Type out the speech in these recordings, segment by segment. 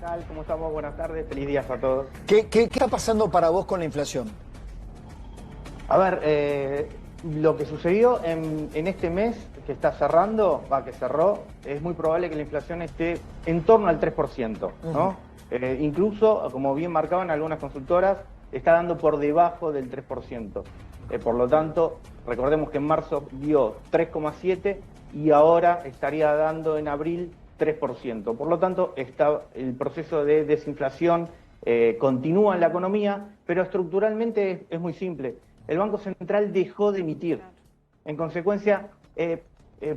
tal? ¿Cómo estamos? Buenas tardes, feliz día a todos. ¿Qué está pasando para vos con la inflación? A ver, lo que sucedió en este mes que está cerrando, que cerró, es muy probable que la inflación esté en torno al 3%, ¿no? Incluso, como bien marcaban algunas consultoras, está dando por debajo del 3%. Por lo tanto, recordemos que en marzo dio 3,7 y ahora estaría dando en abril 3%. Por lo tanto, el proceso de desinflación continúa en la economía, pero estructuralmente es muy simple. El Banco Central dejó de emitir. En consecuencia,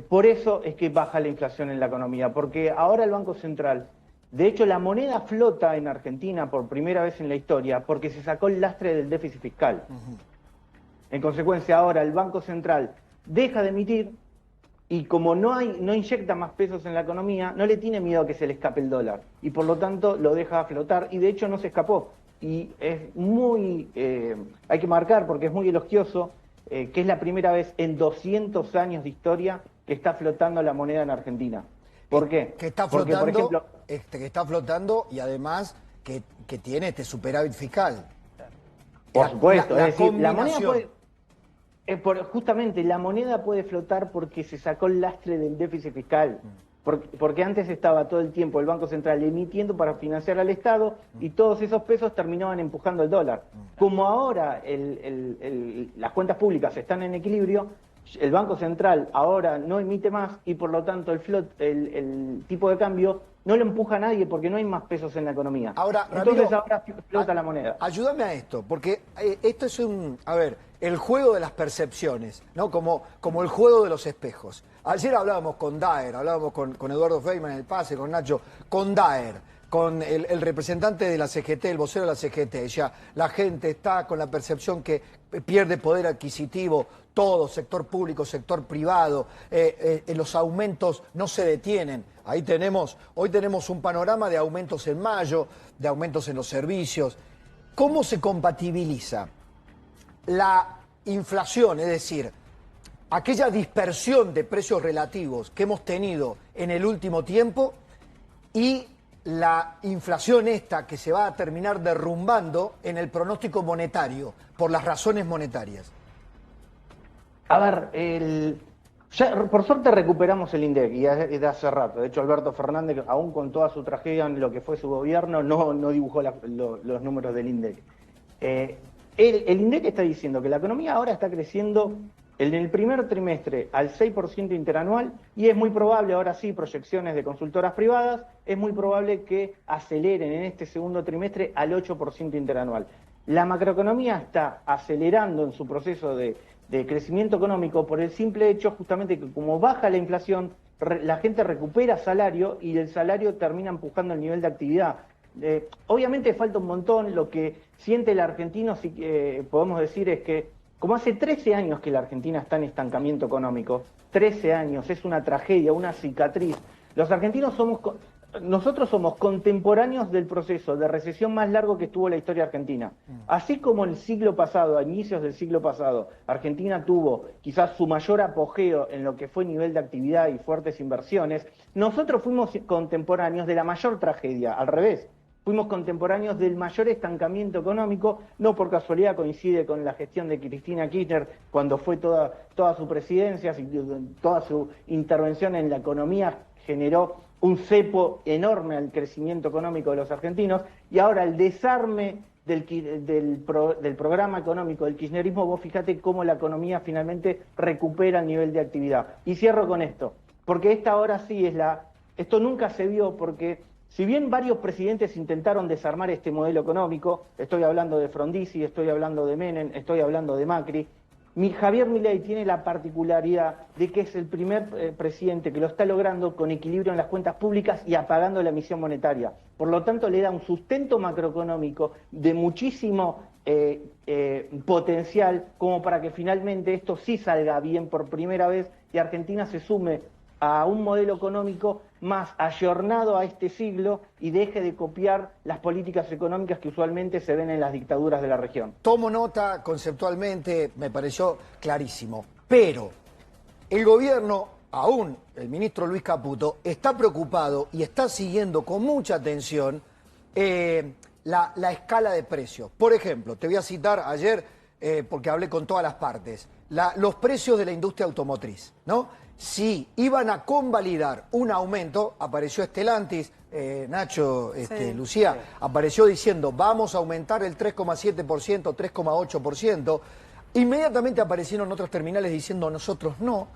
por eso es que baja la inflación en la economía, porque ahora el Banco Central, de hecho la moneda flota en Argentina por primera vez en la historia, porque se sacó el lastre del déficit fiscal. En consecuencia, ahora el Banco Central deja de emitir y como no inyecta más pesos en la economía, no le tiene miedo a que se le escape el dólar y por lo tanto lo deja flotar y de hecho no se escapó. Y es muy, hay que marcar porque es muy elogioso, que es la primera vez en 200 años de historia que está flotando la moneda en Argentina. ¿Por qué? Que está Porque, flotando, por ejemplo, que está flotando y además que tiene este superávit fiscal. por supuesto, La es decir, la moneda combinación. puede... justamente la moneda puede flotar porque se sacó el lastre del déficit fiscal, porque antes estaba todo el tiempo el Banco Central emitiendo para financiar al Estado y todos esos pesos terminaban empujando el dólar. Como ahora las cuentas públicas están en equilibrio, el Banco Central ahora no emite más y por lo tanto el tipo de cambio no lo empuja a nadie porque no hay más pesos en la economía. Ahora, Entonces Ramiro, ahora flota la moneda. ayúdame a esto, porque esto es el juego de las percepciones, ¿no? Como el juego de los espejos. Ayer hablábamos con Daer, hablábamos con Eduardo Feynman en el pase, con Nacho, con Daer, con el representante de la CGT, el vocero de la CGT. Ya la gente está con la percepción que pierde poder adquisitivo, todo, sector público, sector privado, los aumentos no se detienen. Hoy tenemos un panorama de aumentos en mayo, de aumentos en los servicios. ¿Cómo se compatibiliza la inflación, es decir, aquella dispersión de precios relativos que hemos tenido en el último tiempo y la inflación esta que se va a terminar derrumbando en el pronóstico monetario por las razones monetarias? A ver, ya por suerte recuperamos el INDEC y de hace rato. De hecho, Alberto Fernández, aún con toda su tragedia en lo que fue su gobierno, no dibujó los números del INDEC. El INDEC está diciendo que la economía ahora está creciendo en el primer trimestre al 6% interanual y es muy probable, ahora sí, proyecciones de consultoras privadas, es muy probable que aceleren en este segundo trimestre al 8% interanual. La macroeconomía está acelerando en su proceso de crecimiento económico por el simple hecho justamente que como baja la inflación, la gente recupera salario y el salario termina empujando el nivel de actividad. Obviamente falta un montón, lo que siente el argentino, si podemos decir, es que como hace 13 años que la Argentina está en estancamiento económico, 13 años, es una tragedia, una cicatriz. Los argentinos nosotros somos contemporáneos del proceso de recesión más largo que tuvo la historia argentina. Así como en el siglo pasado, a inicios del siglo pasado, Argentina tuvo quizás su mayor apogeo en lo que fue nivel de actividad y fuertes inversiones, nosotros fuimos contemporáneos de la mayor tragedia, al revés. Fuimos contemporáneos del mayor estancamiento económico, no por casualidad coincide con la gestión de Cristina Kirchner cuando fue toda su presidencia, toda su intervención en la economía generó un cepo enorme al crecimiento económico de los argentinos y ahora el desarme del programa económico del kirchnerismo, vos fíjate cómo la economía finalmente recupera el nivel de actividad. Y cierro con esto, porque esta ahora sí esto nunca se vio porque si bien varios presidentes intentaron desarmar este modelo económico, estoy hablando de Frondizi, estoy hablando de Menem, estoy hablando de Macri, Javier Milei tiene la particularidad de que es el primer presidente que lo está logrando con equilibrio en las cuentas públicas y apagando la emisión monetaria. Por lo tanto, le da un sustento macroeconómico de muchísimo potencial como para que finalmente esto sí salga bien por primera vez y Argentina se sume a un modelo económico más ayornado a este siglo y deje de copiar las políticas económicas que usualmente se ven en las dictaduras de la región. Tomo nota conceptualmente, me pareció clarísimo, pero el gobierno, aún el ministro Luis Caputo, está preocupado y está siguiendo con mucha atención la escala de precios. Por ejemplo, te voy a citar ayer, porque hablé con todas las partes, los precios de la industria automotriz, ¿no? Si iban a convalidar un aumento, apareció Stellantis, Nacho, Sí. Lucía, apareció diciendo vamos a aumentar el 3,7%, 3,8%. Inmediatamente aparecieron otros terminales diciendo nosotros no.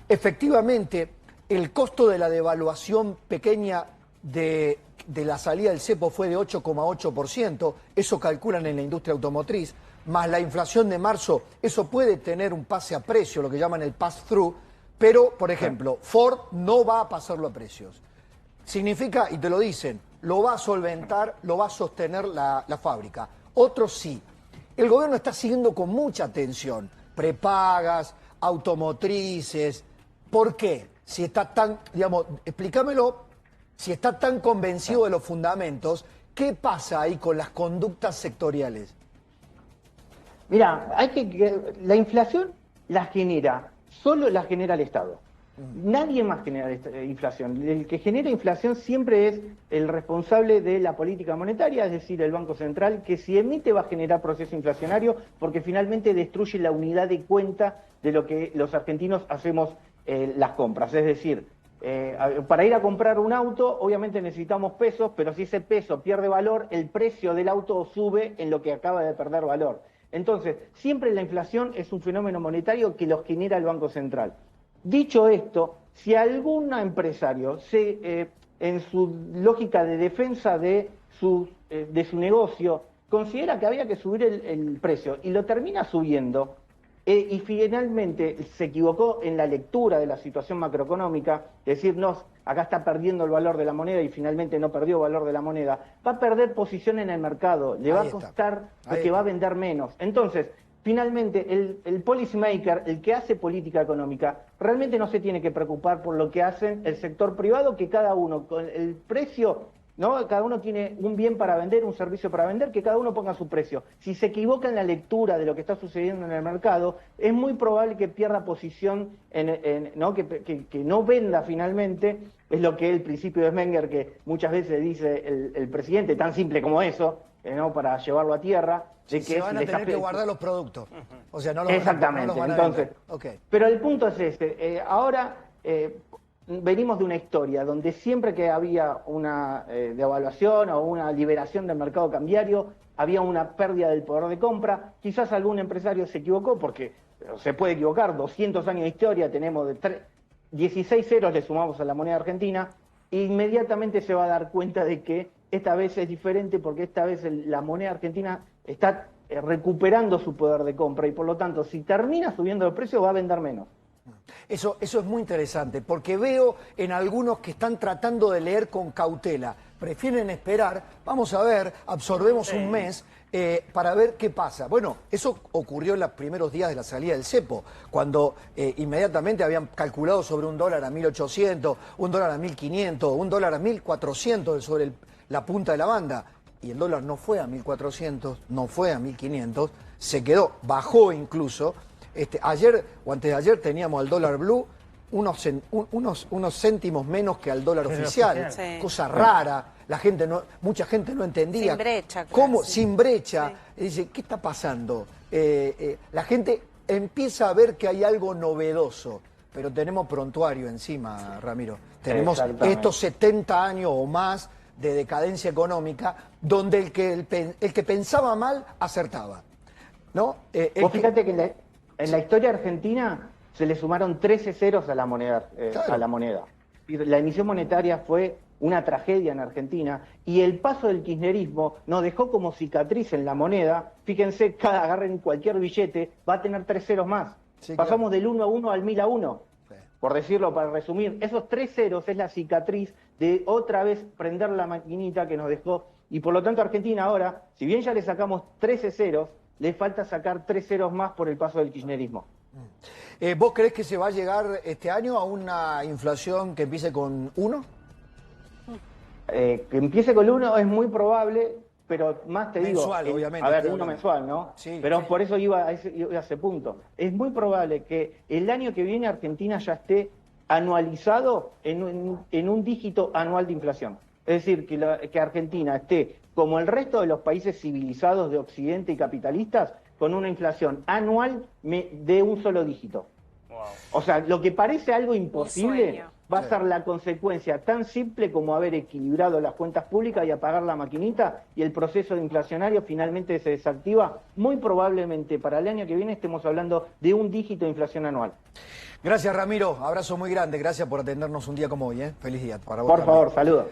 Efectivamente, el costo de la devaluación pequeña de la salida del cepo fue de 8,8%, eso calculan en la industria automotriz, más la inflación de marzo, eso puede tener un pase a precio, lo que llaman el pass-through, pero, por ejemplo, Ford no va a pasarlo a precios. Significa, y te lo dicen, lo va a solventar, lo va a sostener la fábrica. Otros sí. El gobierno está siguiendo con mucha atención prepagas, automotrices. ¿Por qué? Si está tan, digamos, explícamelo, si está tan convencido de los fundamentos, ¿qué pasa ahí con las conductas sectoriales? Mira, la inflación solo la genera el Estado. Nadie más genera inflación. El que genera inflación siempre es el responsable de la política monetaria, es decir, el Banco Central, que si emite va a generar proceso inflacionario porque finalmente destruye la unidad de cuenta de lo que los argentinos hacemos las compras. Es decir, para ir a comprar un auto, obviamente necesitamos pesos, pero si ese peso pierde valor, el precio del auto sube en lo que acaba de perder valor. Entonces, siempre la inflación es un fenómeno monetario que lo genera el Banco Central. Dicho esto, si algún empresario en su lógica de defensa de su negocio considera que había que subir el precio y lo termina subiendo, y finalmente se equivocó en la lectura de la situación macroeconómica, decirnos acá está perdiendo el valor de la moneda y finalmente no perdió valor de la moneda, va a perder posición en el mercado, le va a costar porque va a vender menos. Entonces, finalmente, el policy maker, el que hace política económica, realmente no se tiene que preocupar por lo que hacen el sector privado, que cada uno, con el precio, ¿no? Cada uno tiene un bien para vender, un servicio para vender, que cada uno ponga su precio. Si se equivoca en la lectura de lo que está sucediendo en el mercado, es muy probable que pierda posición, ¿no? Que no venda finalmente. Es lo que el principio de Menger, que muchas veces dice el presidente, tan simple como eso, ¿no? Para llevarlo a tierra. De que se van a tener que guardar los productos. O sea, no los exactamente. van a Entonces, okay. Pero el punto es este. Ahora venimos de una historia donde siempre que había una devaluación o una liberación del mercado cambiario, había una pérdida del poder de compra. Quizás algún empresario se equivocó, porque se puede equivocar, 200 años de historia, tenemos 16 ceros le sumamos a la moneda argentina, e inmediatamente se va a dar cuenta de que esta vez es diferente, porque esta vez la moneda argentina está recuperando su poder de compra y por lo tanto, si termina subiendo el precio, va a vender menos. Eso es muy interesante, porque veo en algunos que están tratando de leer con cautela. Prefieren esperar, vamos a ver, absorbemos un mes para ver qué pasa. Bueno, eso ocurrió en los primeros días de la salida del cepo, cuando inmediatamente habían calculado sobre un dólar a 1.800, un dólar a 1.500, un dólar a 1.400 sobre la punta de la banda. Y el dólar no fue a 1.400, no fue a 1.500, se quedó, bajó incluso. Ayer o antes de ayer teníamos al dólar blue unos céntimos menos que al dólar oficial. Sí. Cosa rara, mucha gente no entendía. Sin brecha. ¿Cómo? Sí. Sin brecha. Sí. Dice, ¿qué está pasando? La gente empieza a ver que hay algo novedoso, pero tenemos prontuario encima, Ramiro. Tenemos estos 70 años o más de decadencia económica, donde el que pensaba mal acertaba, ¿no? Vos fíjate que en la historia argentina se le sumaron 13 ceros a la moneda. Claro. A la moneda. La emisión monetaria fue una tragedia en Argentina y el paso del kirchnerismo nos dejó como cicatriz en la moneda. Fíjense, agarren cualquier billete, va a tener 3 ceros más. Sí, pasamos claro. del 1 a 1 al 1000 a 1. Sí. Por decirlo, para resumir, esos 3 ceros es la cicatriz de otra vez prender la maquinita que nos dejó. Y por lo tanto Argentina ahora, si bien ya le sacamos 13 ceros, le falta sacar 3 ceros más por el paso del kirchnerismo. ¿Vos creés que se va a llegar este año a una inflación que empiece con 1? Que empiece con 1 es muy probable, pero más te mensual, digo... obviamente. A ver, 1 mensual, ¿no? Sí, pero sí. por eso iba a ese punto. Es muy probable que el año que viene Argentina ya esté anualizado en un dígito anual de inflación. Es decir, que Argentina esté, como el resto de los países civilizados de Occidente y capitalistas, con una inflación anual de un solo dígito. Wow. O sea, lo que parece algo imposible sueño. va a Sí. ser la consecuencia tan simple como haber equilibrado las cuentas públicas y apagar la maquinita, y el proceso inflacionario finalmente se desactiva. Muy probablemente para el año que viene estemos hablando de un dígito de inflación anual. Gracias, Ramiro. Abrazo muy grande. Gracias por atendernos un día como hoy. Feliz día para vos Por también. favor, saludos.